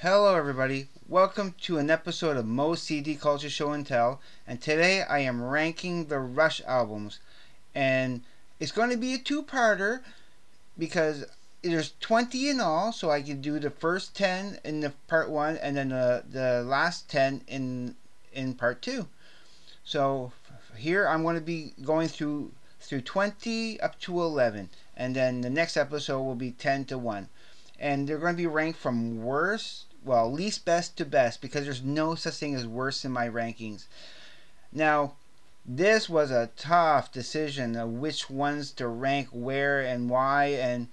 Hello everybody, welcome to an episode of Moe'S CD Culture Show and Tell, and today I am ranking the Rush albums, and it's going to be a two-parter because there's 20 in all, so I can do the first 10 in the part 1 and then the last 10 in part 2. So here I'm going to be going through 20 up to 11, and then the next episode will be 10 to 1. And they're going to be ranked from least best to best, because there's no such thing as worst in my rankings. Now, this was a tough decision of which ones to rank where and why,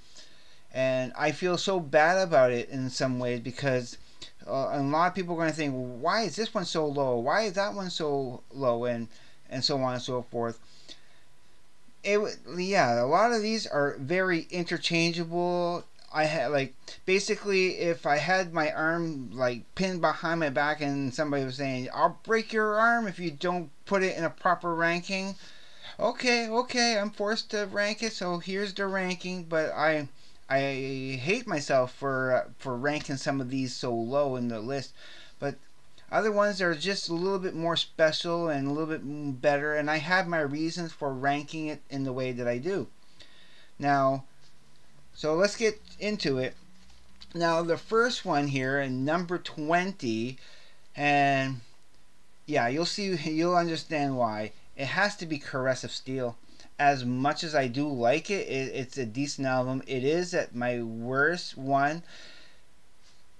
and I feel so bad about it in some ways, because a lot of people are going to think, well, why is this one so low? Why is that one so low? And so on and so forth. A lot of these are very interchangeable. I had basically, if I had my arm pinned behind my back and somebody was saying, I'll break your arm if you don't put it in a proper ranking. Okay, I'm forced to rank it, so here's the ranking. But I hate myself for ranking some of these so low in the list. But other ones are just a little bit more special and a little bit better, and I have my reasons for ranking it in the way that I do. Now, so let's get into it. Now, the first one here, in number 20, and yeah, you'll understand why. It has to be Caress of Steel. As much as I do like it, it's a decent album. It is at my worst one,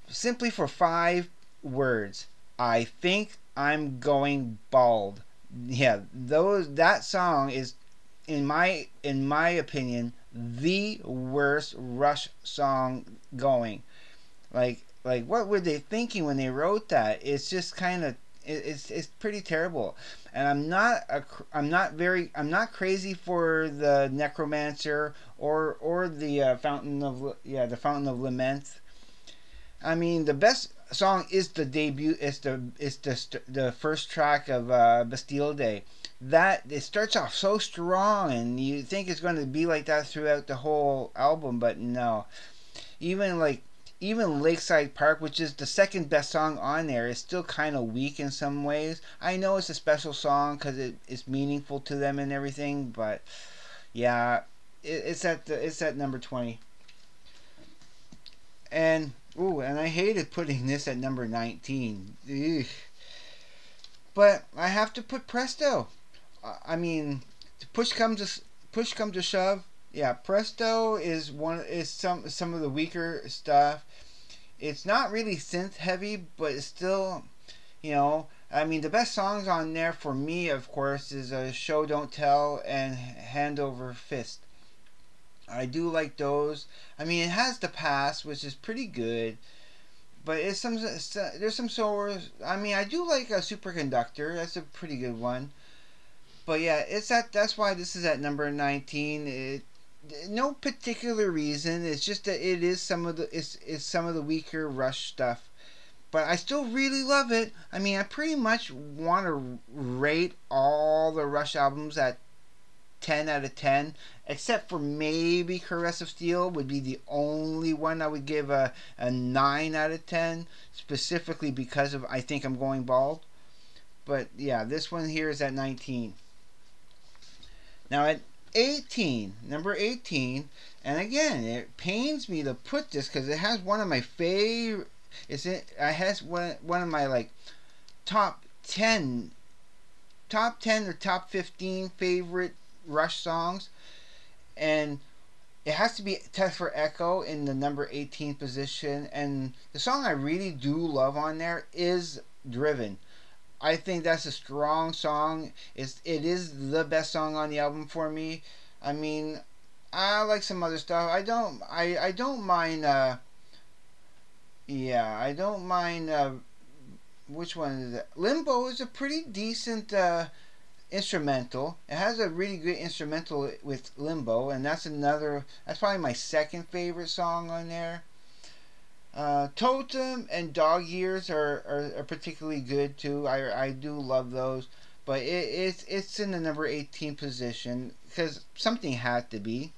simply for 5 words. I think I'm going bald. Yeah, that song is, in my opinion, the worst Rush song going. Like what were they thinking when they wrote that? It's just kind of it's pretty terrible. And I'm not crazy for the Necromancer or the Fountain of Lament. I mean, the best song is the debut. It's the first track of Bastille Day. That it starts off so strong, and you think it's going to be like that throughout the whole album, but no. Even Lakeside Park, which is the second best song on there, is still kind of weak in some ways. I know it's a special song because it's meaningful to them and everything, but yeah, it's at number 20. And I hated putting this at number 19. Ugh. But I have to put Presto. I mean, push comes to shove. Yeah, Presto is some of the weaker stuff. It's not really synth heavy, but it's still, I mean, the best songs on there for me, of course, is Show Don't Tell and Hand Over Fist. I do like those. I mean, it has The Past, which is pretty good, but there's some solos. I mean, I do like a Superconductor. That's a pretty good one. But yeah, that's why this is at number 19. No particular reason. It's just that it is some of the weaker Rush stuff. But I still really love it. I mean, I pretty much want to rate all the Rush albums at 10 out of 10, except for maybe Caress of Steel would be the only one I would give a 9 out of 10, specifically because of I think I'm going bald. But yeah, this one here is at 19. Now at 18, number 18, and again, it pains me to put this because it has one of my favorite. It has one of my top 10 or top 15 favorite Rush songs, and it has to be Test for Echo in the number 18 position. And the song I really do love on there is Driven. I think that's a strong song. It is the best song on the album for me. I mean, I like some other stuff. I don't mind. I don't mind. Which one is it? Limbo is a pretty decent instrumental. It has a really good instrumental with Limbo, and that's probably my second favorite song on there. Totem and Dog Years are particularly good too. I do love those, but it's in the number 18 position because something had to be.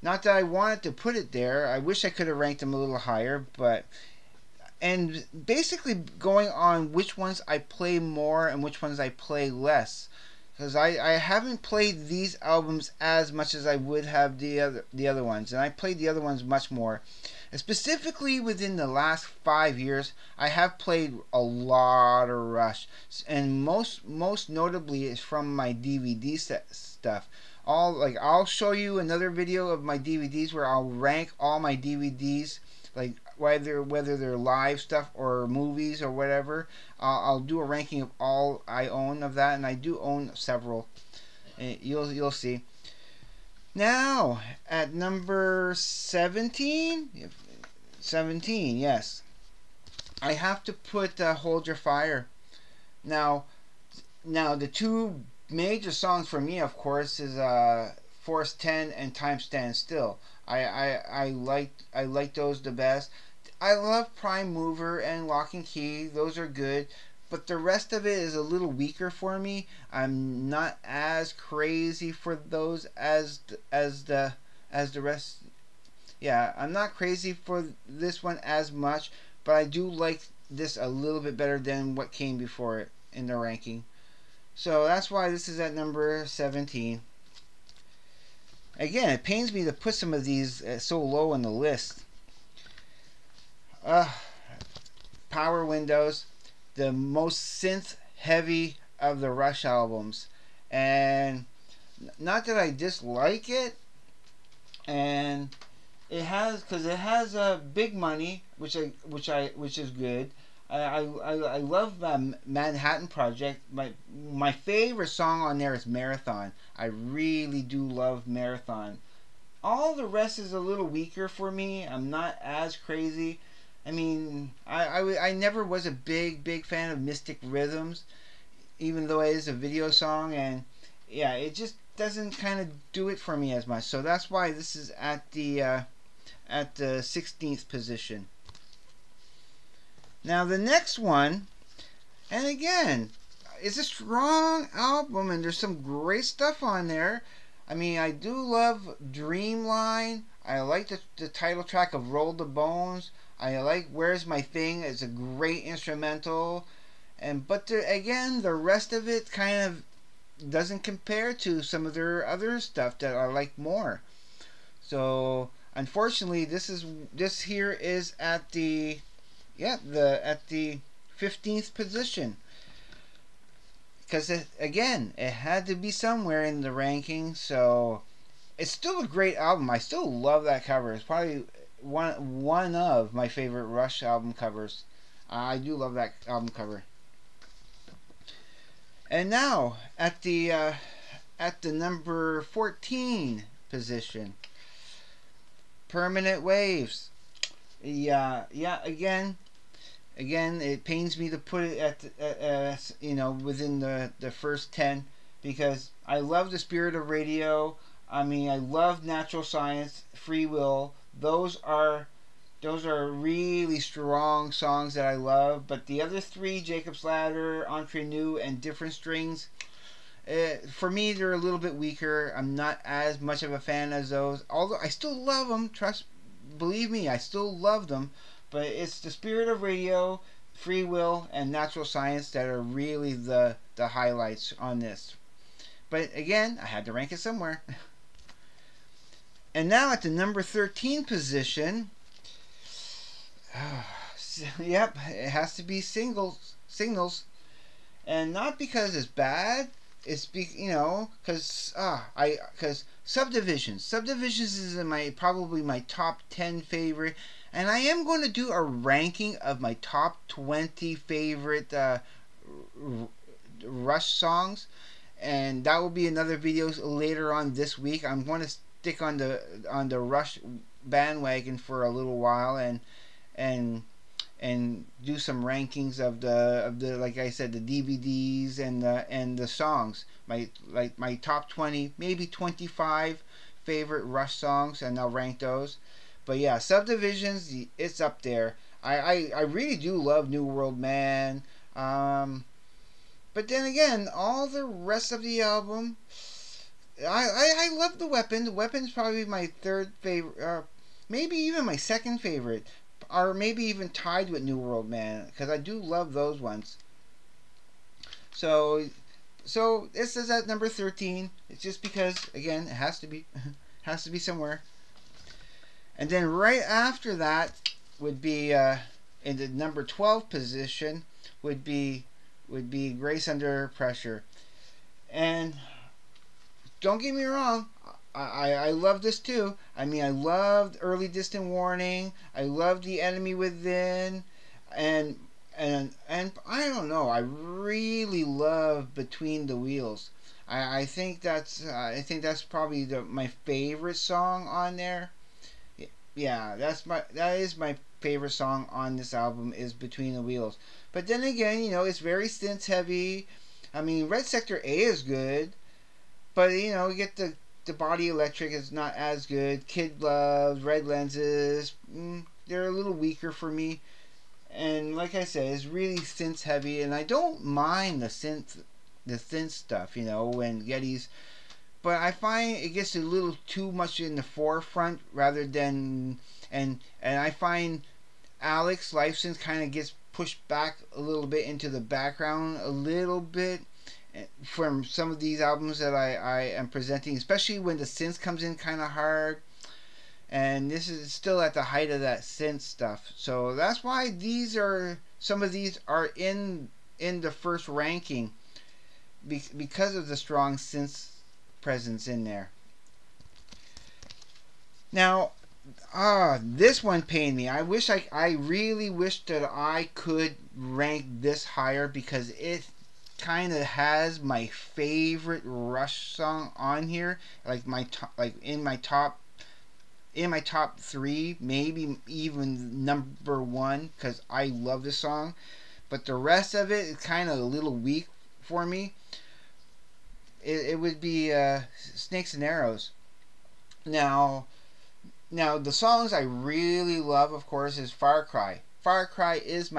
Not that I wanted to put it there. I wish I could have ranked them a little higher, but and basically going on which ones I play more and which ones I play less. Because I haven't played these albums as much as I would have the other ones, and I played the other ones much more. And specifically within the last 5 years, I have played a lot of Rush, and most notably is from my DVD stuff. I'll show you another video of my DVDs where I'll rank all my DVDs, like whether they're live stuff or movies or whatever. I'll do a ranking of all I own of that, and I do own several. You'll see. Now at number 17, 17, yes, I have to put "Hold Your Fire." Now the two major songs for me, of course, is "Force 10" and "Time Stands Still." I like those the best. I love "Prime Mover" and "Lock and Key." Those are good, but the rest of it is a little weaker for me. I'm not as crazy for those as the rest. Yeah, I'm not crazy for this one as much, but I do like this a little bit better than what came before it in the ranking. So that's why this is at number 17. Again, it pains me to put some of these so low on the list. Power Windows, the most synth heavy of the Rush albums, and not that I dislike it, and it has big money, which is good. I love Manhattan Project. My favorite song on there is Marathon. I really do love Marathon. All the rest is a little weaker for me. I'm not as crazy. I mean, I never was a big fan of Mystic Rhythms, even though it is a video song, and yeah, it just doesn't kind of do it for me as much. So that's why this is at the 16th position. Now the next one, and again, it's a strong album, and there's some great stuff on there. I mean, I do love Dreamline. I like the title track of Roll the Bones. I like Where's My Thing. It's a great instrumental. But again, the rest of it kind of doesn't compare to some of their other stuff that I like more. So unfortunately, this here is at the 15th position. Because again, it had to be somewhere in the ranking. So it's still a great album. I still love that cover. It's probably one of my favorite Rush album covers. I do love that album cover. And now at the number 14 position, Permanent Waves. Yeah. Again, it pains me to put it at within the first 10, because I love the Spirit of Radio. I mean, I love Natural Science, Free Will. Those are really strong songs that I love. But the other three, Jacob's Ladder, Entre Nous, and Different Strings, for me, they're a little bit weaker. I'm not as much of a fan as those. Although I still love them. Believe me, I still love them. But it's the Spirit of Radio, Free Will, and Natural Science that are really the highlights on this. But again, I had to rank it somewhere. And now at the number 13 position, yep, it has to be Signals. And not because it's bad, it's because Subdivisions is probably my top 10 favorite. And I am going to do a ranking of my top 20 favorite Rush songs, and that will be another video later on this week. I'm going to stick on the Rush bandwagon for a little while and do some rankings of the like I said, the DVDs and the songs. My top 20, maybe 25 favorite Rush songs, and I'll rank those. But yeah, Subdivisions, it's up there. I really do love New World Man. But then again, all the rest of the album, I love The Weapon. The Weapon's probably my third favorite, maybe even my second favorite. or maybe even tied with New World Man, because I do love those ones. So this is at number 13. It's just because, again, it has to be has to be somewhere. And then right after that would be in the number 12 position would be Grace Under Pressure. And don't get me wrong, I love this too. I mean, I loved Early Distant Warning. I loved The Enemy Within, and I don't know. I really love Between the Wheels. I think that's probably my favorite song on there. Yeah, that is my favorite song on this album is Between the Wheels. But then again, it's very synth heavy. I mean, Red Sector A is good, but you get the Body Electric is not as good. Kid Love, Red Lenses, they're a little weaker for me. And like I said, it's really synth heavy, and I don't mind the synth stuff, when Geddes. But I find it gets a little too much in the forefront rather than and I find Alex Lifeson kind of gets pushed back a little bit into the background a little bit from some of these albums that I am presenting, especially when the synth comes in kind of hard. And this is still at the height of that synth stuff. So that's why some of these are in the first ranking because of the strong synth presence in there. Now, this one pained me. I really wish that I could rank this higher because it kind of has my favorite Rush song on here, like in my top 3, maybe even number 1, because I love this song. But the rest of it is kind of a little weak for me. It would be Snakes and Arrows. Now the songs I really love, of course, is Far Cry. Far Cry is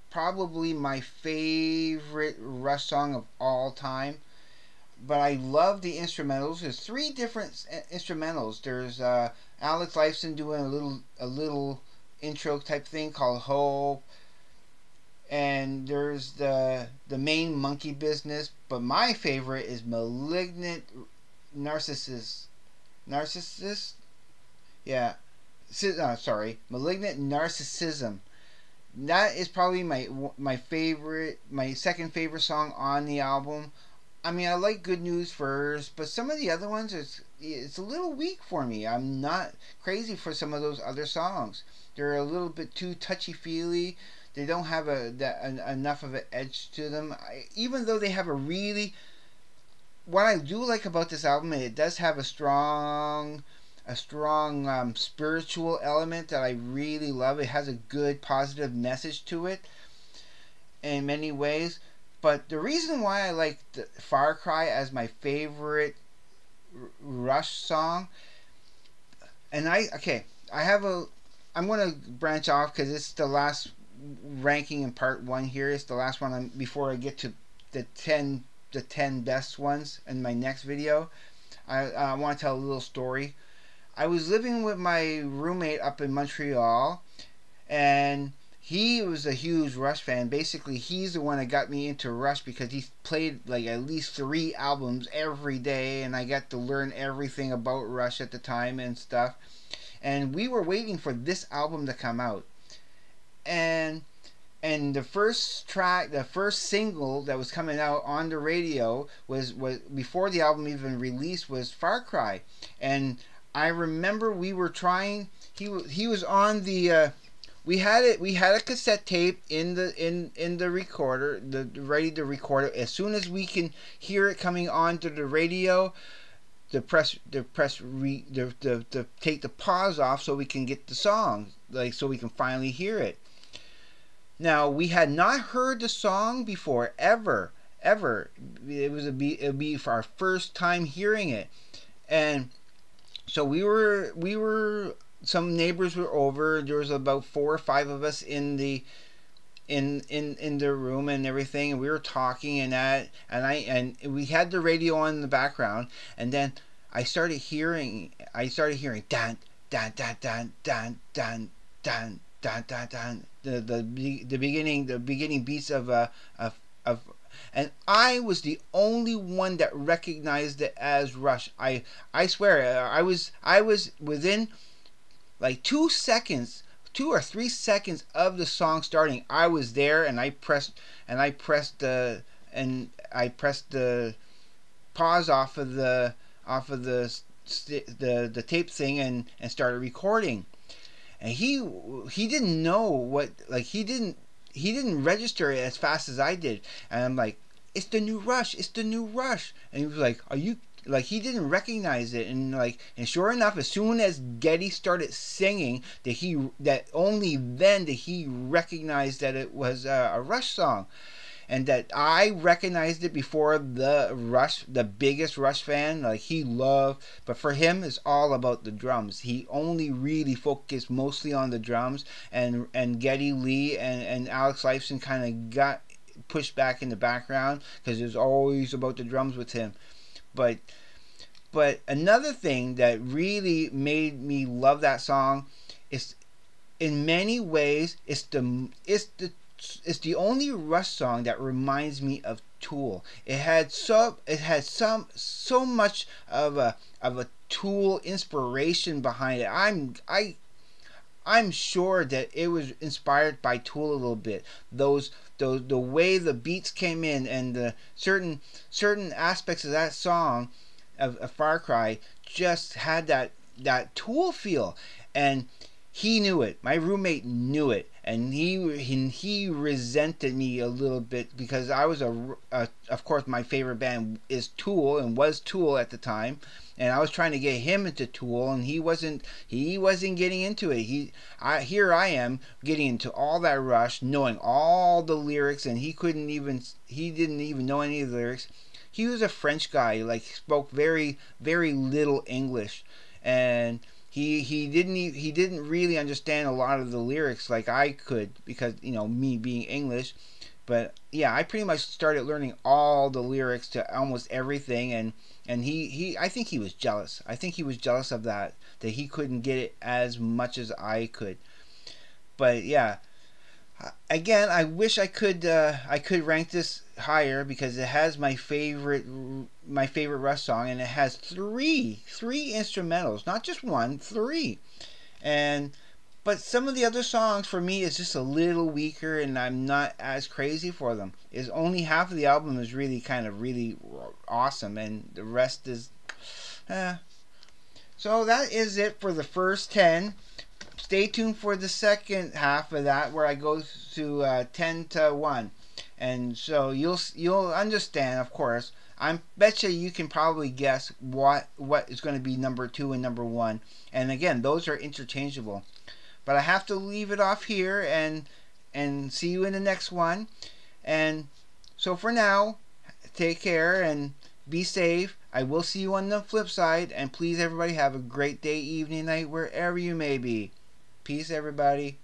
probably my favorite Rush song of all time. But I love the instrumentals. There's 3 different instrumentals. There's Alex Lifeson doing a little intro type thing called Hope. And there's the main Monkey Business. But my favorite is Malignant Narcissist. Yeah. Malignant Narcissism. That is probably my favorite, my second favorite song on the album. I mean, I like Good News First, but some of the other ones, it's a little weak for me. I'm not crazy for some of those other songs. They're a little bit too touchy-feely. They don't have enough of an edge to them. Even though they have what I do like about this album, it does have a strong spiritual element that I really love. It has a good positive message to it in many ways. But the reason why I like Far Cry as my favorite Rush song, and I'm going to branch off because it's the last ranking in part 1 here. It's the last one before I get to the 10 best ones in my next video. I want to tell a little story. I was living with my roommate up in Montreal, and he was a huge Rush fan. Basically, he's the one that got me into Rush because he played like at least 3 albums every day, and I got to learn everything about Rush at the time and stuff. And we were waiting for this album to come out. And the first single that was coming out on the radio was before the album even released was Far Cry. And I remember we were trying. He was on the. We had a cassette tape in the recorder, ready to record it. As soon as we can hear it coming onto the radio, to take the pause off so we can get the song, so we can finally hear it. Now, we had not heard the song before ever. It'd be for our first time hearing it, and so we were. Some neighbors were over. There was about 4 or 5 of us in the room and everything, and we were talking and we had the radio on in the background, and then I started hearing dan dan dan dan dan dan dan dun dun dun, the beginning beats of and I was the only one that recognized it as Rush. I swear I was within like 2 seconds, 2 or 3 seconds of the song starting. I was there, and I pressed the pause off of the tape thing, and started recording. And he didn't know what, like, he didn't register it as fast as I did. And I'm like, it's the new Rush, it's the new Rush. And he was like, are you, like, he didn't recognize it. And sure enough, as soon as Geddy started singing, that only then did he recognize that it was a Rush song. And that I recognized it before the biggest Rush fan, like, he loved, but for him it's all about the drums. He only really focused mostly on the drums, and Geddy Lee and Alex Lifeson kind of got pushed back in the background because it was always about the drums with him. But another thing that really made me love that song is, in many ways, it's the only Rush song that reminds me of Tool. It had so much of a Tool inspiration behind it. I'm sure that it was inspired by Tool a little bit. The way the beats came in, and the certain aspects of that song of Far Cry just had that Tool feel. And he knew it. My roommate knew it, and he resented me a little bit because I was of course, my favorite band is Tool, and was Tool at the time, and I was trying to get him into Tool, and he wasn't getting into it. Here I am getting into all that Rush, knowing all the lyrics, and he didn't even know any of the lyrics. He was a French guy, like, spoke very, very little English, and he didn't really understand a lot of the lyrics like I could, because, me being English. But yeah, I pretty much started learning all the lyrics to almost everything, and he I think he was jealous. I think he was jealous of that he couldn't get it as much as I could. But yeah, again, I wish I could rank this higher, because it has my favorite Rush song, and it has three instrumentals, not just one, three. But some of the other songs for me is just a little weaker, and I'm not as crazy for them. Is only half of the album is really really awesome, and the rest is so that is it for the first 10. Stay tuned for the second half of that, where I go to 10 to 1. And so you'll understand, of course. I bet you can probably guess what is going to be number 2 and number 1. And again, those are interchangeable. But I have to leave it off here, and see you in the next one. And so for now, take care and be safe. I will see you on the flip side. And please, everybody, have a great day, evening, night, wherever you may be. Peace, everybody.